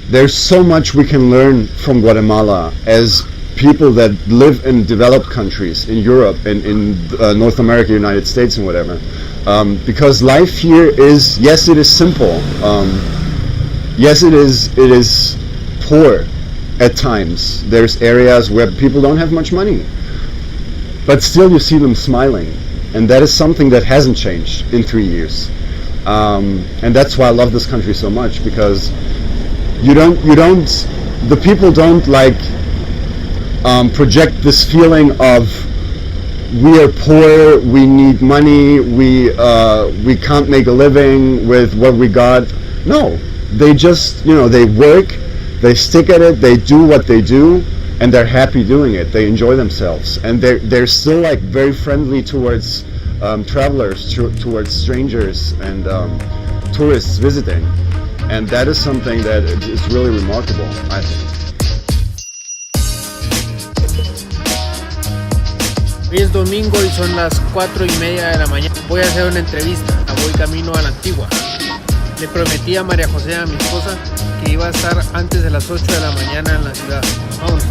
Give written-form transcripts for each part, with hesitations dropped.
there's so much we can learn from Guatemala as people that live in developed countries, in Europe and in North America, United States and whatever. Because life here is, yes, it is simple. Yes, it is poor at times. There's areas where people don't have much money, but still you see them smiling, and that is something that hasn't changed in 3 years. And that's why I love this country so much, because the people don't like project this feeling of we are poor, we need money, we can't make a living with what we got. No, they just, they work, they stick at it, they do what they do, and they're happy doing it. They enjoy themselves, and they're still like very friendly towards travelers, towards strangers and tourists visiting, and that is something that is really remarkable, I think. Hoy es domingo y son las 4:30 de la mañana. Voy a hacer una entrevista. Voy camino a la Antigua. Le prometí a María José, a mi esposa, que iba a estar antes de las 8 de la mañana en la ciudad. Vámonos.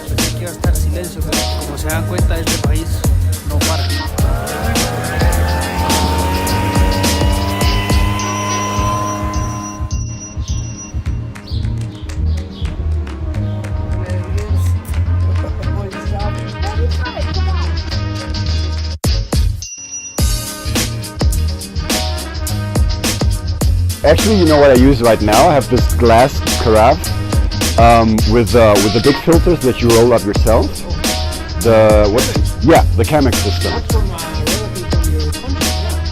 Pensé que iba a estar silencio, pero como se dan cuenta, este país no para. Actually, you know what I use right now? I have this glass carafe with the big filters that you roll up yourself. The Chemex system.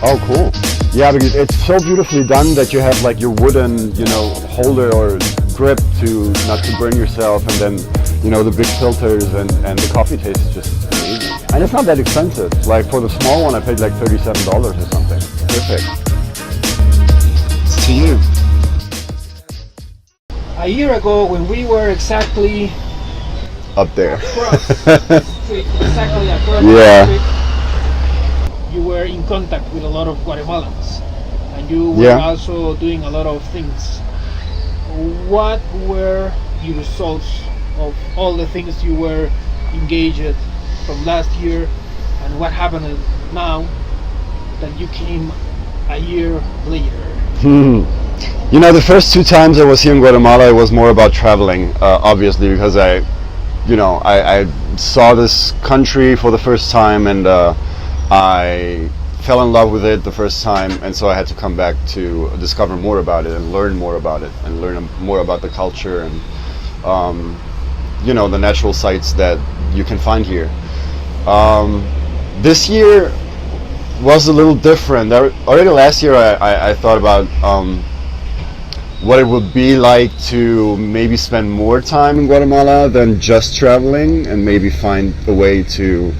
Oh, cool. Yeah, because it's so beautifully done that you have like your wooden, holder or grip to not to burn yourself, and then the big filters and the coffee tastes just amazing. And it's not that expensive. Like for the small one, I paid like $37 or something. Perfect. To you. A year ago, when we were exactly up there, across the street, the street, you were in contact with a lot of Guatemalans, and you were also doing a lot of things. What were your results of all the things you were engaged from last year, and what happened now that you came a year later? The first 2 times I was here in Guatemala, it was more about traveling, obviously, because I saw this country for the first time, and I fell in love with it the first time, and so I had to come back to discover more about it and learn more about it and learn more about the culture and the natural sights that you can find here. This year was a little different. Already last year I thought about what it would be like to maybe spend more time in Guatemala than just traveling, and maybe find a way to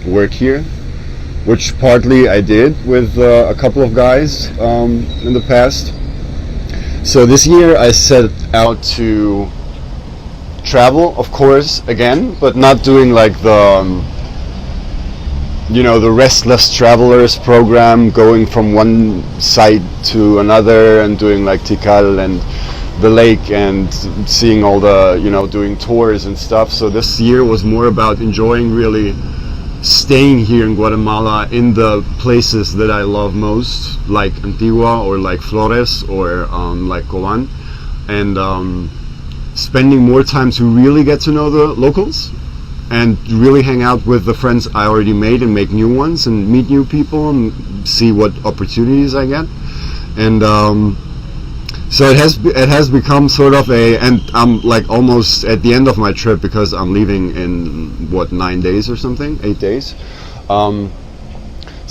work here, which partly I did with a couple of guys in the past. So this year I set out to travel, of course, again, but not doing like the Restless Travelers program, going from one site to another and doing like Tikal and the lake and seeing all the, doing tours and stuff. So this year was more about enjoying really staying here in Guatemala in the places that I love most, like Antigua or like Flores or like Coban, and spending more time to really get to know the locals and really hang out with the friends I already made and make new ones and meet new people and see what opportunities I get. And so it has become sort of and I'm like almost at the end of my trip, because I'm leaving in 9 days or something, 8 days. So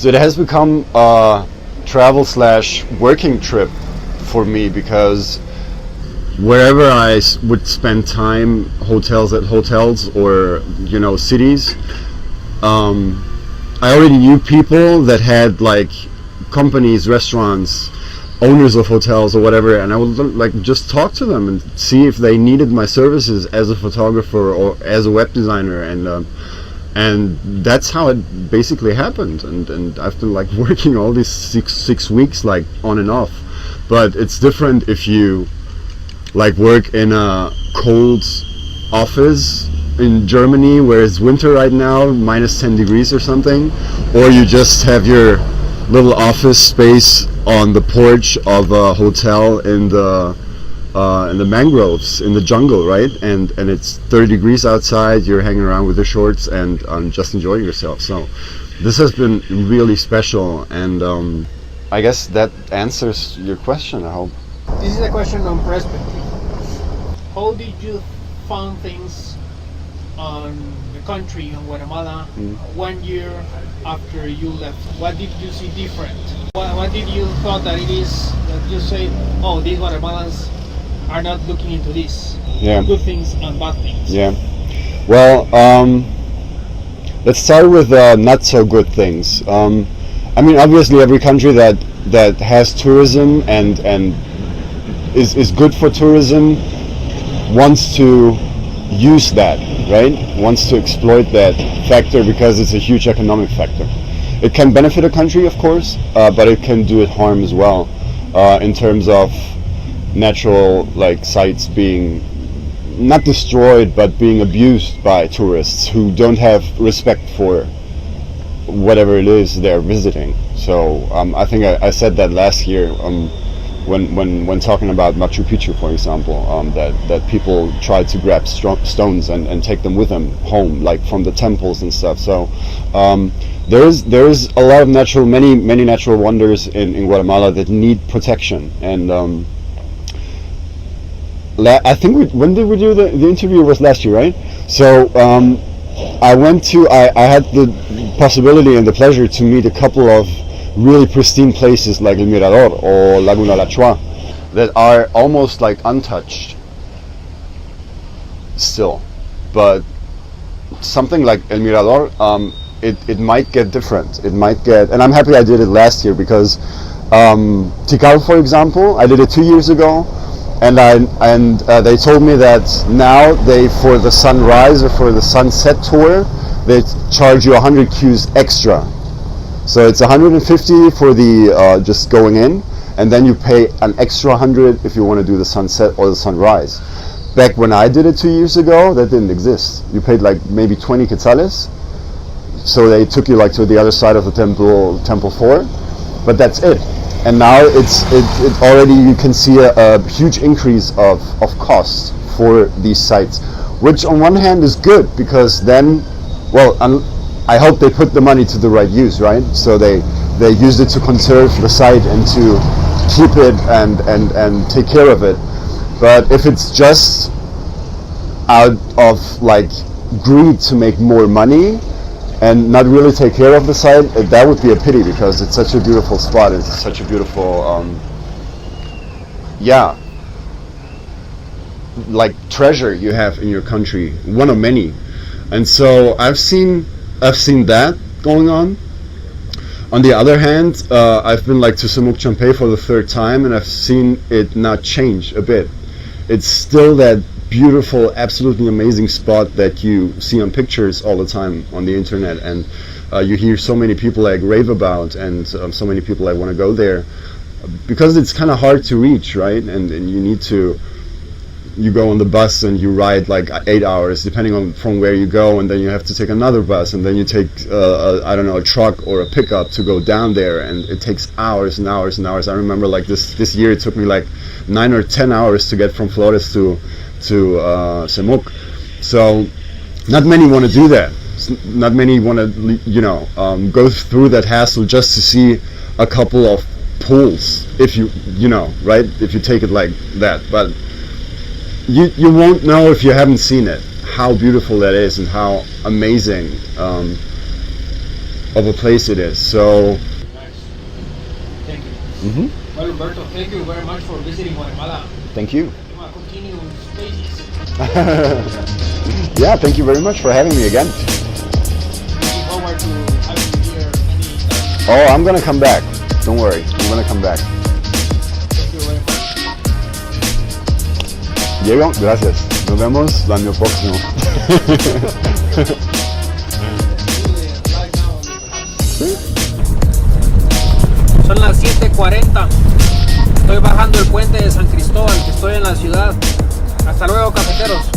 it has become a travel/working trip for me, because wherever I would spend time, hotels or cities, I already knew people that had like companies, restaurants, owners of hotels or whatever, and I would like just talk to them and see if they needed my services as a photographer or as a web designer, and that's how it basically happened. And I've been like working all these six weeks like on and off. But it's different if you like work in a cold office in Germany where it's winter right now, minus 10 degrees or something, or you just have your little office space on the porch of a hotel in the mangroves in the jungle, right? And it's 30 degrees outside, you're hanging around with your shorts and just enjoying yourself. So this has been really special, and I guess that answers your question, I hope. This is a question on perspective. How did you find things on the country, on Guatemala, 1 year after you left? What did you see different? What did you thought that it is that you say, oh, these Guatemalans are not looking into this? Yeah. Good things and bad things. Yeah. Well, let's start with not so good things. I mean, obviously, every country that has tourism and is good for tourism wants to use that, right? Wants to exploit that factor because it's a huge economic factor. It can benefit a country, of course, but it can do it harm as well, in terms of natural like sites being not destroyed but being abused by tourists who don't have respect for whatever it is they're visiting. So I think I said that last year when talking about Machu Picchu, for example, that people try to grab stones and take them with them home, like from the temples and stuff. So there's a lot of many natural wonders in Guatemala that need protection. And I think when did we do the interview? Was last year, right? So I had the possibility and the pleasure to meet a couple of really pristine places like El Mirador or Laguna La Chua that are almost like untouched still. But something like El Mirador, it might get different. It might get, and I'm happy I did it last year because Tikal, for example, I did it 2 years ago, and they told me that now for the sunrise or for the sunset tour, they charge you 100 Qs extra. So it's 150 for the just going in, and then you pay an extra 100 if you want to do the sunset or the sunrise. Back when I did it 2 years ago, that didn't exist. You paid like maybe 20 quetzales, so they took you like to the other side of the temple 4, but that's it. And now it already, you can see a huge increase of cost for these sites, which on one hand is good because then, well, I hope they put the money to the right use, right? So they used it to conserve the site and to keep it and take care of it. But if it's just out of like greed to make more money and not really take care of the site, that would be a pity because it's such a beautiful spot. It's such a beautiful, like treasure you have in your country, one of many. And so I've seen that going on. On the other hand, I've been like to Semuc Champey for the 3rd time, and I've seen it not change a bit. It's still that beautiful, absolutely amazing spot that you see on pictures all the time on the internet, and you hear so many people like rave about, and so many people like want to go there because it's kind of hard to reach, right? And you go on the bus and you ride like 8 hours depending on from where you go, and then you have to take another bus, and then you take a truck or a pickup to go down there, and it takes hours and hours and hours. I remember like this year it took me like 9 or 10 hours to get from Flores to Semuc. So not many want to do that. Not many want to go through that hassle just to see a couple of pools, if you right, if you take it like that. But you won't know if you haven't seen it, how beautiful that is and how amazing of a place it is. So thank you. Well, Humberto, thank you very much for visiting Guatemala. Thank you. You want to continue spaces. Yeah, thank you very much for having me again. Looking forward to having you here anytime. Oh, I'm gonna come back, don't worry, I'm gonna come back. Diego, gracias. Nos vemos el año próximo. Son las 7:40. Estoy bajando el puente de San Cristóbal, que estoy en la ciudad. Hasta luego, cafeteros.